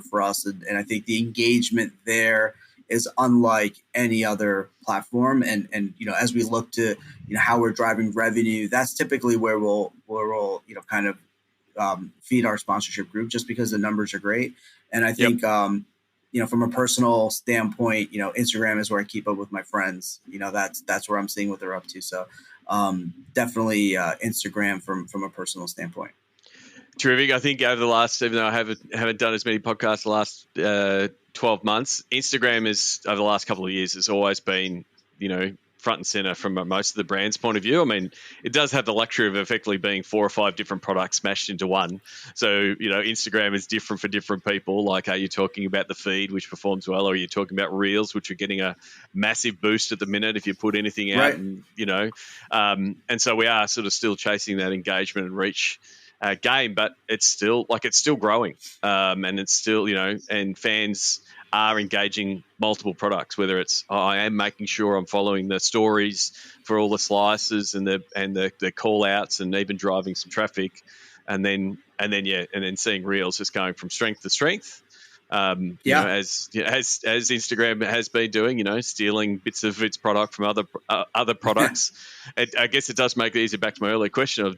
for us. And I think the engagement there is unlike any other platform. And as we look to, how we're driving revenue, that's typically where we'll kind of feed our sponsorship group, just because the numbers are great. And I think, from a personal standpoint, Instagram is where I keep up with my friends. That's where I'm seeing what they're up to. So definitely Instagram from a personal standpoint. Terrific. I think over the last, even though I haven't done as many podcasts the last 12 months, Instagram is, over the last couple of years, has always been, front and center from most of the brand's point of view. I mean, it does have the luxury of effectively being 4 or 5 different products smashed into one. So, Instagram is different for different people. Like, are you talking about the feed, which performs well, or are you talking about Reels, which are getting a massive boost at the minute if you put anything out? Right. And so we are sort of still chasing that engagement and reach game, but it's still growing. And it's still, and fans are engaging multiple products, whether it's I am making sure I'm following the stories for all the slices and the call outs, and even driving some traffic, and then seeing Reels just going from strength to strength. As Instagram has been doing, stealing bits of its product from other products. I guess it does make it easier. Back to my earlier question of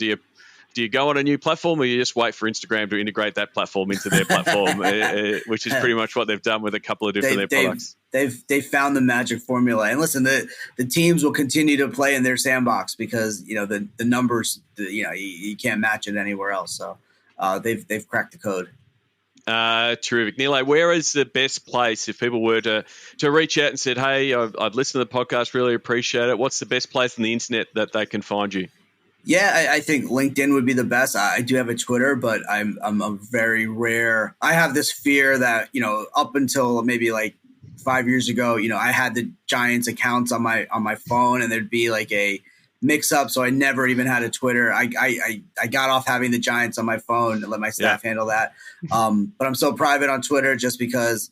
do you go on a new platform, or you just wait for Instagram to integrate that platform into their platform, which is pretty much what they've done with a couple of different products. They've found the magic formula. And listen, the teams will continue to play in their sandbox because, the numbers, you can't match it anywhere else. So they've cracked the code. Terrific. Nilay, where is the best place if people were to reach out and said, hey, I've listened to the podcast, really appreciate it. What's the best place on the internet that they can find you? Yeah, I think LinkedIn would be the best. I do have a Twitter, but I'm a very rare. I have this fear that, up until maybe like 5 years ago, I had the Giants accounts on my phone, and there'd be like a mix up. So I never even had a Twitter. I got off having the Giants on my phone and let my staff handle that. But I'm so private on Twitter just because,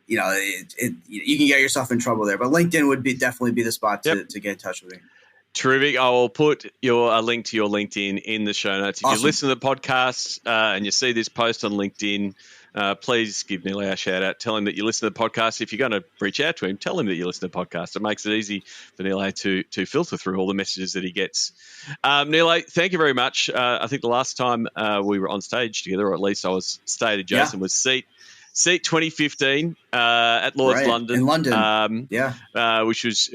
you can get yourself in trouble there. But LinkedIn would definitely be the spot to get in touch with me. Terrific. I will put a link to your LinkedIn in the show notes. If you listen to the podcast and you see this post on LinkedIn, please give Nilay a shout out. Tell him that you listen to the podcast. If you're going to reach out to him, tell him that you listen to the podcast. It makes it easy for Nilay to filter through all the messages that he gets. Nilay, thank you very much. I think the last time we were on stage together, or at least I was stayed adjacent, was Seat 2015 at Lord's London. In London, which was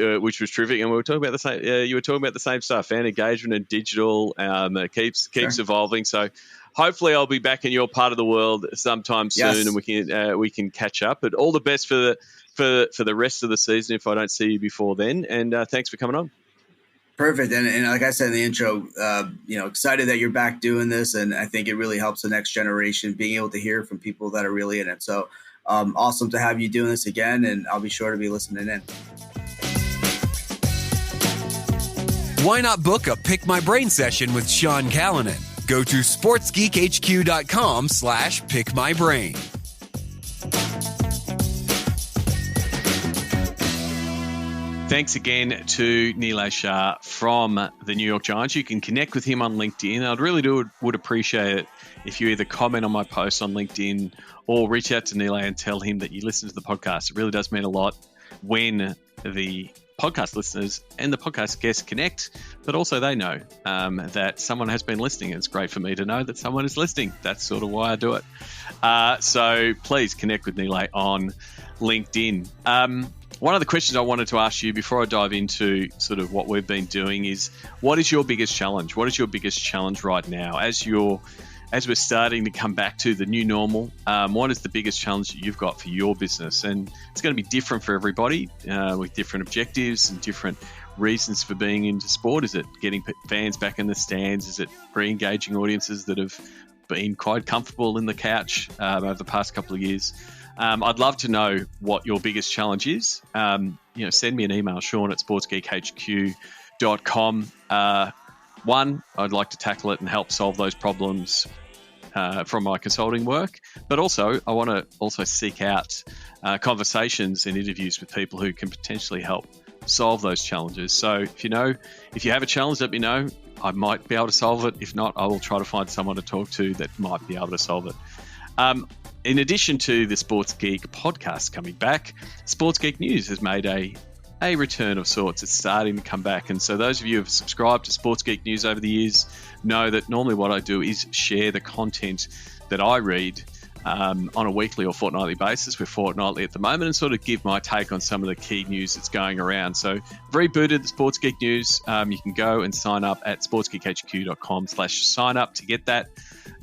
terrific, and we were talking about the same. You were talking about the same stuff, fan engagement and digital. It keeps evolving. So hopefully, I'll be back in your part of the world sometime soon, and we can catch up. But all the best for the rest of the season if I don't see you before then. And thanks for coming on. Perfect. And like I said in the intro, excited that you're back doing this. And I think it really helps the next generation being able to hear from people that are really in it. So awesome to have you doing this again. And I'll be sure to be listening in. Why not book a Pick My Brain session with Sean Callanan? Go to sportsgeekhq.com/pickmybrain. Thanks again to Nilay Shah from the New York Giants. You can connect with him on LinkedIn. I'd really would appreciate it if you either comment on my post on LinkedIn or reach out to Nilay and tell him that you listen to the podcast. It really does mean a lot when the podcast listeners and the podcast guests connect, but also they know that someone has been listening. It's great for me to know that someone is listening. That's sort of why I do it. So please connect with Nilay on LinkedIn. One of the questions I wanted to ask you before I dive into sort of what we've been doing is, what is your biggest challenge? What is your biggest challenge right now as we're starting to come back to the new normal? What is the biggest challenge that you've got for your business? And it's going to be different for everybody with different objectives and different reasons for being into sport. Is it getting fans back in the stands? Is it re-engaging audiences that have been quite comfortable in the couch over the past couple of years? I'd love to know what your biggest challenge is. Send me an email, Sean@sportsgeekhq.com. One, I'd like to tackle it and help solve those problems from my consulting work, but also I want to also seek out conversations and interviews with people who can potentially help solve those challenges. So if you have a challenge, let me know. I might be able to solve it. If not, I will try to find someone to talk to that might be able to solve it. In addition to the Sports Geek podcast coming back, Sports Geek News has made a return of sorts. It's starting to come back. And so those of you who have subscribed to Sports Geek News over the years know that normally what I do is share the content that I read on a weekly or fortnightly basis. We're fortnightly at the moment, and sort of give my take on some of the key news that's going around. So rebooted the Sports Geek News. You can go and sign up at sportsgeekhq.com/sign up to get that.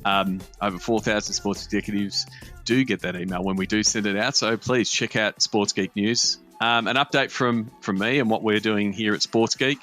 Over 4,000 sports executives do get that email when we do send it out. So please check out Sports Geek News. An update from me and what we're doing here at Sports Geek.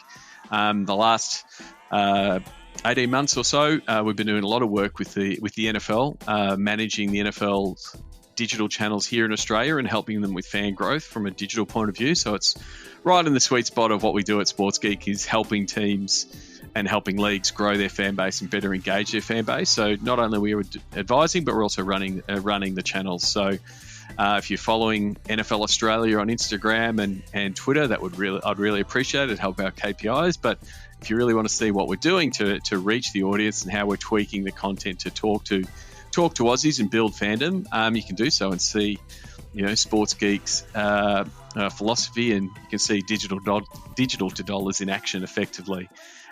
The last 18 months or so, we've been doing a lot of work with the NFL, managing the NFL's digital channels here in Australia and helping them with fan growth from a digital point of view. So it's right in the sweet spot of what we do at Sports Geek, is helping teams and helping leagues grow their fan base and better engage their fan base. So not only are we advising, but we're also running the channels. So if you're following NFL Australia on Instagram and Twitter, I'd really appreciate it. Help our KPIs. But if you really want to see what we're doing to reach the audience and how we're tweaking the content to talk to Aussies and build fandom, you can do so and see, Sports Geek's philosophy, and you can see digital to dollars in action effectively.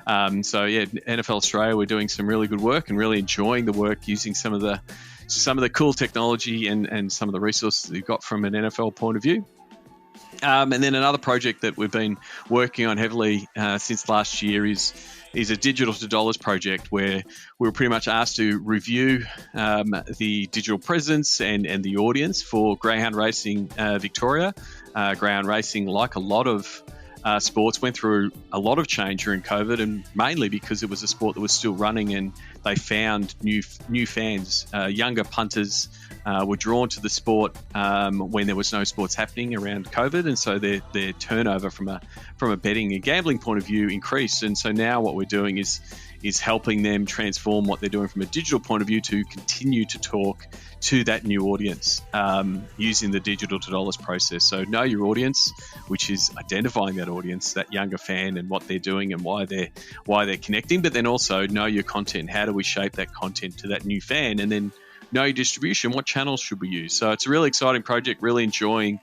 NFL Australia, we're doing some really good work and really enjoying the work, using some of the cool technology and some of the resources that we've got from an NFL point of view. And then another project that we've been working on heavily since last year is a digital to dollars project, where we were pretty much asked to review the digital presence and the audience for greyhound racing Victoria. Greyhound racing, like a lot of sports, went through a lot of change during COVID, and mainly because it was a sport that was still running, and they found new fans. Younger punters were drawn to the sport when there was no sports happening around COVID, and so their turnover from a betting and gambling point of view increased. And so now what we're doing is helping them transform what they're doing from a digital point of view to continue to talk to that new audience using the digital to dollars process. So know your audience, which is identifying that audience, that younger fan, and what they're doing and why they're connecting. But then also know your content. How do we shape that content to that new fan? And then know your distribution. What channels should we use? So it's a really exciting project. Really enjoying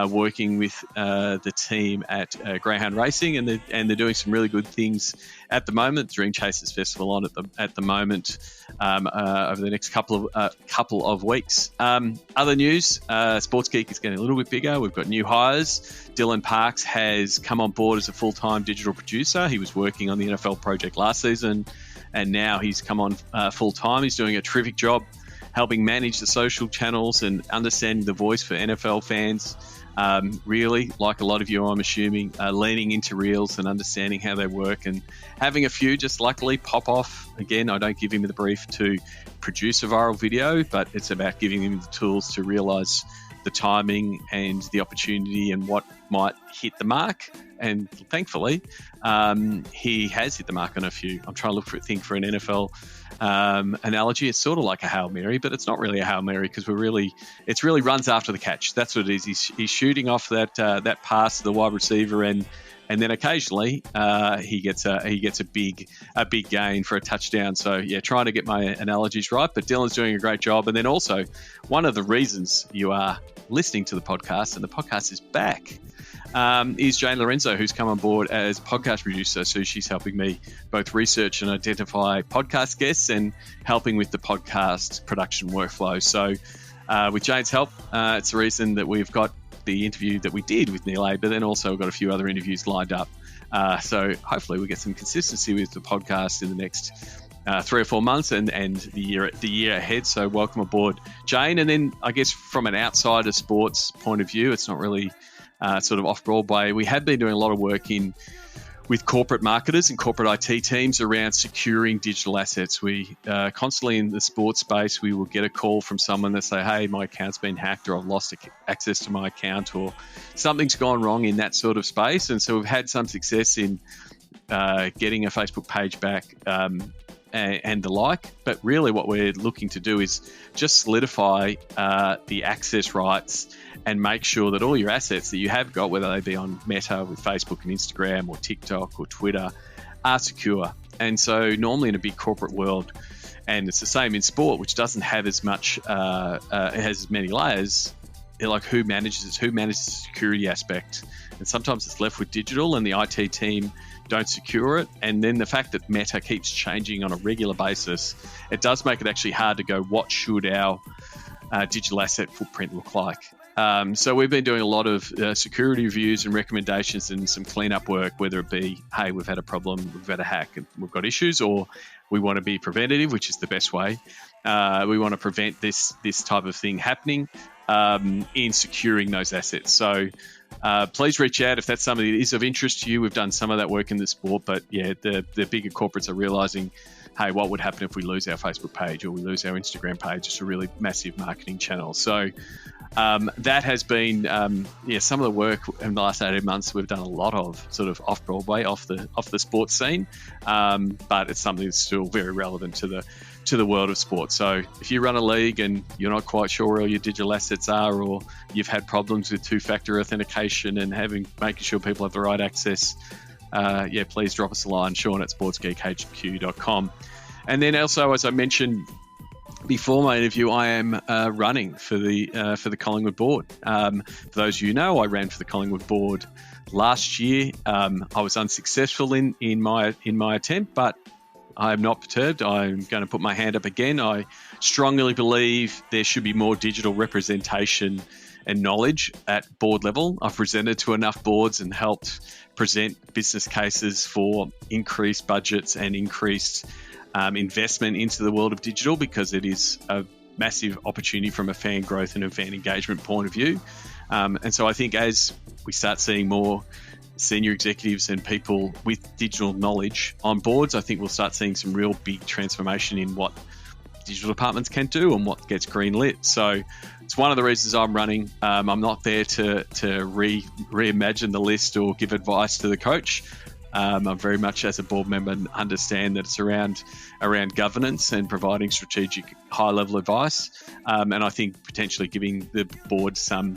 working with the team at Greyhound Racing, and they're doing some really good things at the moment. Dream Chasers Festival on at the moment over the next couple of weeks. Other news: Sports Geek is getting a little bit bigger. We've got new hires. Dylan Parks has come on board as a full-time digital producer. He was working on the NFL project last season, and now he's come on full-time. He's doing a terrific job helping manage the social channels and understanding the voice for NFL fans. Really, like a lot of you, I'm assuming, leaning into reels and understanding how they work, and having a few just luckily pop off. Again, I don't give him the brief to produce a viral video, but it's about giving him the tools to realize the timing and the opportunity and what might hit the mark. And thankfully, he has hit the mark on a few. I'm trying to think for an NFL analogy. It's sort of like a Hail Mary, but it's not really a Hail Mary, because it's really runs after the catch. That's what it is. He's shooting off that pass to the wide receiver, and then occasionally he gets a big gain for a touchdown. So yeah, trying to get my analogies right, but Dylan's doing a great job. And then also, one of the reasons you are listening to the podcast, and the podcast is back, is Jane Lorenzo, who's come on board as podcast producer. So she's helping me both research and identify podcast guests and helping with the podcast production workflow. So with Jane's help, it's the reason that we've got the interview that we did with Nilay, but then also we've got a few other interviews lined up. So hopefully we get some consistency with the podcast in the next 3 or 4 months and the year ahead. So welcome aboard, Jane. And then I guess from an outsider sports point of view, it's not really sort of off Broadway. We have been doing a lot of work with corporate marketers and corporate IT teams around securing digital assets. We constantly in the sports space, we will get a call from someone that say, hey, my account's been hacked, or I've lost access to my account, or something's gone wrong in that sort of space. And so we've had some success in getting a Facebook page back and the like. But really what we're looking to do is just solidify the access rights and make sure that all your assets that you have got, whether they be on Meta with Facebook and Instagram or TikTok or Twitter, are secure. And so normally in a big corporate world, and it's the same in sport, which doesn't have as much, it has as many layers, like who manages the security aspect. And sometimes it's left with digital and the IT team don't secure it. And then the fact that Meta keeps changing on a regular basis, it does make it actually hard to go, what should our digital asset footprint look like? So we've been doing a lot of security reviews and recommendations and some cleanup work, whether it be, hey, we've had a problem, we've had a hack and we've got issues, or we want to be preventative, which is the best way. We want to prevent this type of thing happening in securing those assets. So please reach out if that's something that is of interest to you. We've done some of that work in the sport, but yeah, the bigger corporates are realizing, hey, what would happen if we lose our Facebook page or we lose our Instagram page? It's a really massive marketing channel. So that has been, some of the work in the last 18 months. We've done a lot of sort of off Broadway, off the sports scene, but it's something that's still very relevant to the world of sport. So if you run a league and you're not quite sure where all your digital assets are, or you've had problems with two-factor authentication and making sure people have the right access, please drop us a line, Sean at sportsgeekhq.com. And then also, as I mentioned before my interview, I am running for the Collingwood board. For those of you who know, I ran for the Collingwood board last year. I was unsuccessful in my attempt, but I am not perturbed. I'm going to put my hand up again. I strongly believe there should be more digital representation and knowledge at board level. I've presented to enough boards and helped present business cases for increased budgets and increased investment into the world of digital, because it is a massive opportunity from a fan growth and a fan engagement point of view. And so I think as we start seeing more senior executives and people with digital knowledge on boards, I think we'll start seeing some real big transformation in what digital departments can do and what gets greenlit. So it's one of the reasons I'm running. I'm not there to reimagine the list or give advice to the coach. I'm very much, as a board member, understand that it's around governance and providing strategic high-level advice. And I think potentially giving the board some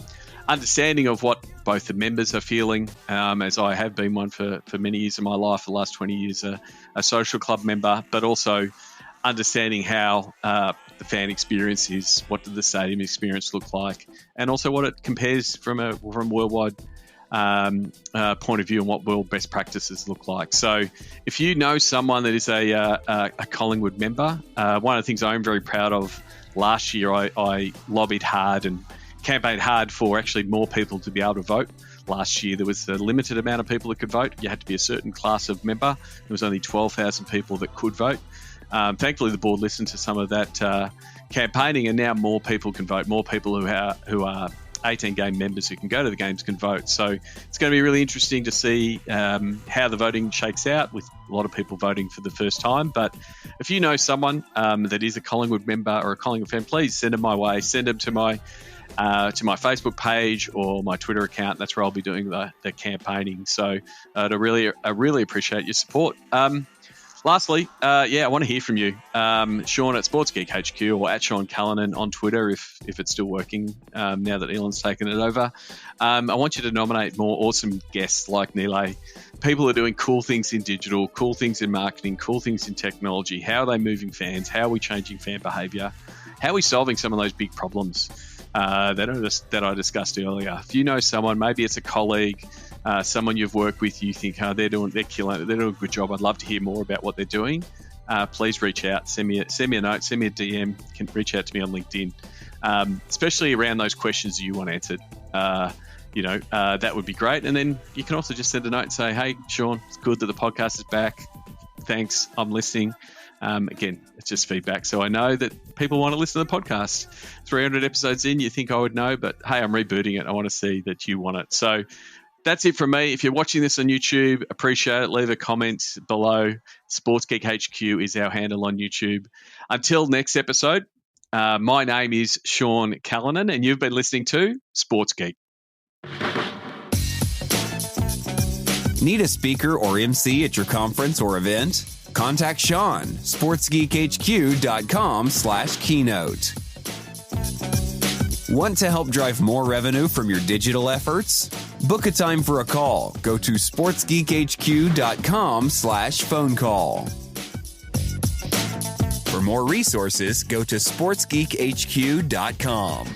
understanding of what both the members are feeling, as I have been one for many years of my life, the last 20 years a social club member, but also understanding how the fan experience is, what did the stadium experience look like, and also what it compares from worldwide point of view and what world best practices look like. So if you know someone that is a Collingwood member, one of the things I'm very proud of, last year I lobbied hard and campaigned hard for actually more people to be able to vote. Last year there was a limited amount of people that could vote. You had to be a certain class of member. There was only 12,000 people that could vote. Thankfully the board listened to some of that campaigning, and now more people can vote. More people who are 18 game members who can go to the games can vote. So it's going to be really interesting to see how the voting shakes out, with a lot of people voting for the first time. But if you know someone that is a Collingwood member or a Collingwood fan, please send them my way. Send them to my Facebook page or my Twitter account. That's where I'll be doing the campaigning. So I really appreciate your support. Lastly, I want to hear from you. Sean at SportsGeekHQ or at Sean Callanan on Twitter if it's still working now that Elon's taken it over. I want you to nominate more awesome guests like Nilay, people who are doing cool things in digital, cool things in marketing, cool things in technology. How are they moving fans? How are we changing fan behaviour? How are we solving some of those big problems? that I discussed earlier. If you know someone, maybe it's a colleague, someone you've worked with, you think, they're killing it, they're doing a good job. I'd love to hear more about what they're doing. Please reach out, send me a note, send me a DM. You can reach out to me on LinkedIn, especially around those questions you want answered. That would be great. And then you can also just send a note and say, hey, Sean, it's good that the podcast is back. Thanks, I'm listening. Again, it's just feedback. So I know that people want to listen to the podcast. 300 episodes in, you think I would know, but hey, I'm rebooting it. I want to see that you want it. So that's it from me. If you're watching this on YouTube, appreciate it. Leave a comment below. Sports Geek HQ is our handle on YouTube. Until next episode, my name is Sean Callanan, and you've been listening to Sports Geek. Need a speaker or MC at your conference or event? Contact Sean, sportsgeekhq.com/keynote. Want to help drive more revenue from your digital efforts? Book a time for a call. Go to sportsgeekhq.com/phone call. For more resources, go to sportsgeekhq.com.